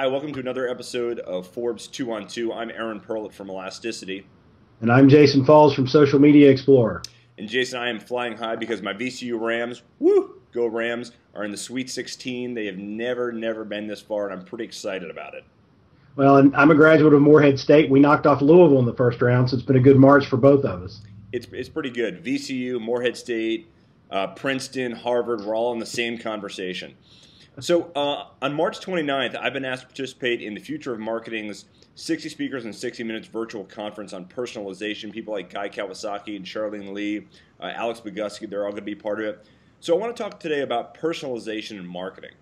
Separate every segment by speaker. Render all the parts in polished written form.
Speaker 1: Hi, welcome to another episode of Forbes 2 on 2. I'm Aaron Perlett from Elasticity.
Speaker 2: And I'm Jason Falls from Social Media Explorer.
Speaker 1: And Jason, I am flying high because my VCU Rams, go Rams, are in the Sweet 16. They have never been this far, and I'm pretty excited about it.
Speaker 2: Well, and I'm a graduate of Morehead State. We knocked off Louisville in the first round, so it's been a good March for both of us.
Speaker 1: It's pretty good. VCU, Morehead State, Princeton, Harvard, we're all in the same conversation. So on March 29th, I've been asked to participate in the Future of Marketing's 60 Speakers in 60 Minutes virtual conference on personalization. People like Guy Kawasaki and Charlene Lee, Alex Boguski, they're all going to be part of it. So I want to talk today about personalization in marketing.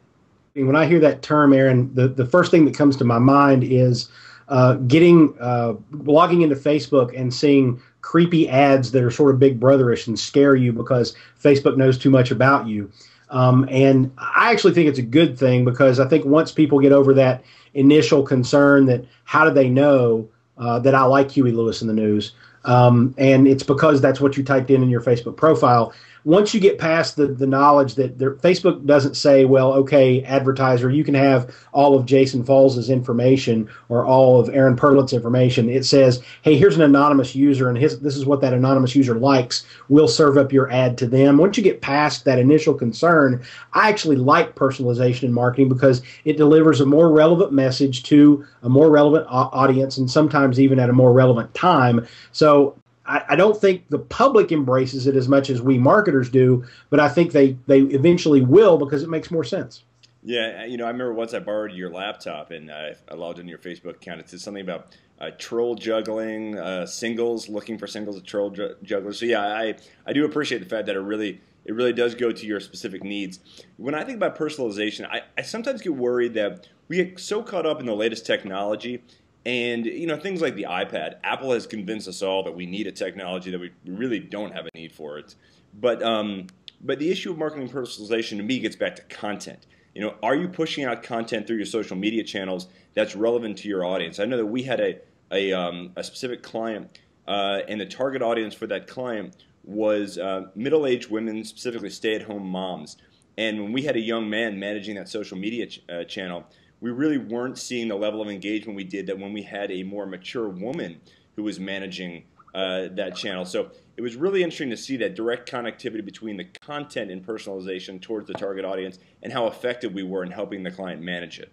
Speaker 2: When I hear that term, Aaron, the first thing that comes to my mind is logging into Facebook and seeing creepy ads that are sort of Big Brotherish and scare you because Facebook knows too much about you. And I actually think it's a good thing because I think once people get over that initial concern that how do they know that I like Huey Lewis in the news, and it's because that's what you typed in your Facebook profile. Once you get past the knowledge that Facebook doesn't say, well, okay, advertiser, you can have all of Jason Falls' information or all of Aaron Perlett's information. It says, hey, here's an anonymous user, and this is what that anonymous user likes. We'll serve up your ad to them. Once you get past that initial concern, I actually like personalization in marketing because it delivers a more relevant message to a more relevant audience and sometimes even at a more relevant time. So I don't think the public embraces it as much as we marketers do, but I think they eventually will because it makes more sense.
Speaker 1: Yeah, I remember once I borrowed your laptop and I logged into your Facebook account. It said something about troll juggling, singles, looking for singles of troll jugglers. So yeah, I do appreciate the fact that it really does go to your specific needs. When I think about personalization, I sometimes get worried that we get so caught up in the latest technology. And, things like the iPad, Apple has convinced us all that we need a technology that we really don't have a need for it. But the issue of marketing personalization to me gets back to content. Are you pushing out content through your social media channels that's relevant to your audience? I know that we had a specific client, and the target audience for that client was middle-aged women, specifically stay-at-home moms. And when we had a young man managing that social media channel, we really weren't seeing the level of engagement we did that when we had a more mature woman who was managing that channel. So it was really interesting to see that direct connectivity between the content and personalization towards the target audience and how effective we were in helping the client manage it.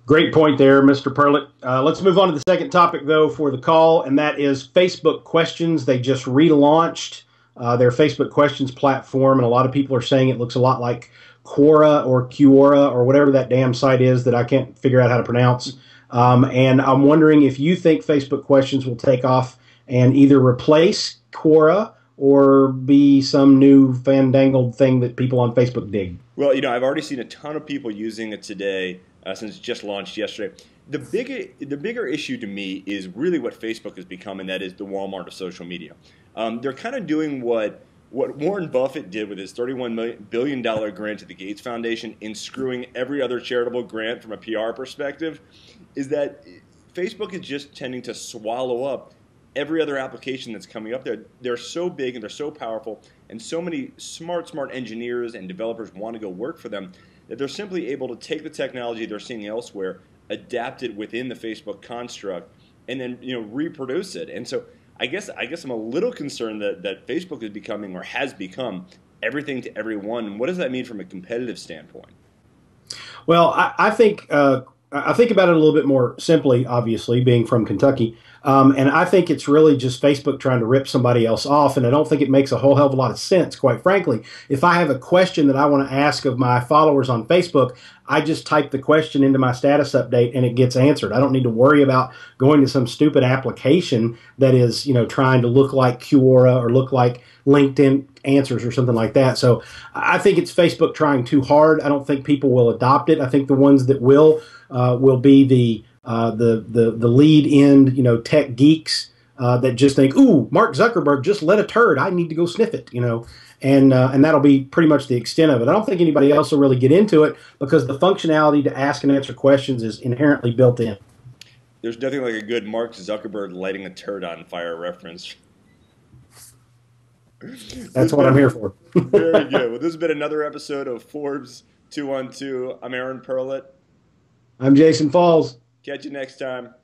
Speaker 2: Great point there, Mr. Perlett. Let's move on to the second topic, though, for the call, and that is Facebook Questions. They just relaunched their Facebook Questions platform, and a lot of people are saying it looks a lot like Quora or whatever that damn site is that I can't figure out how to pronounce. And I'm wondering if you think Facebook Questions will take off and either replace Quora or be some new fandangled thing that people on Facebook dig.
Speaker 1: Well, I've already seen a ton of people using it today since it just launched yesterday. The bigger issue to me is really what Facebook has become, and that is the Walmart of social media. They're kind of doing what Warren Buffett did with his $31 billion grant to the Gates Foundation in screwing every other charitable grant from a PR perspective, is that Facebook is just tending to swallow up every other application that's coming up there. They're so big and they're so powerful, and so many smart engineers and developers want to go work for them that they're simply able to take the technology they're seeing elsewhere, adapt it within the Facebook construct, and then reproduce it. And so I guess I'm a little concerned that Facebook is becoming or has become everything to everyone. And what does that mean from a competitive standpoint?
Speaker 2: Well, I think about it a little bit more simply, obviously, being from Kentucky. And I think it's really just Facebook trying to rip somebody else off, and I don't think it makes a whole hell of a lot of sense, quite frankly. If I have a question that I want to ask of my followers on Facebook, I just type the question into my status update and it gets answered. I don't need to worry about going to some stupid application that is, trying to look like Quora or look like LinkedIn Answers or something like that. So I think it's Facebook trying too hard. I don't think people will adopt it. I think the ones that will be the lead end, tech geeks that just think, ooh, Mark Zuckerberg just let a turd. I need to go sniff it, and that'll be pretty much the extent of it. I don't think anybody else will really get into it because the functionality to ask and answer questions is inherently built in.
Speaker 1: There's nothing like a good Mark Zuckerberg lighting a turd on fire reference.
Speaker 2: That's what I'm here for.
Speaker 1: Very good. Well, this has been another episode of Forbes 2 on 2. I'm Aaron Perlett.
Speaker 2: I'm Jason Falls.
Speaker 1: Catch you next time.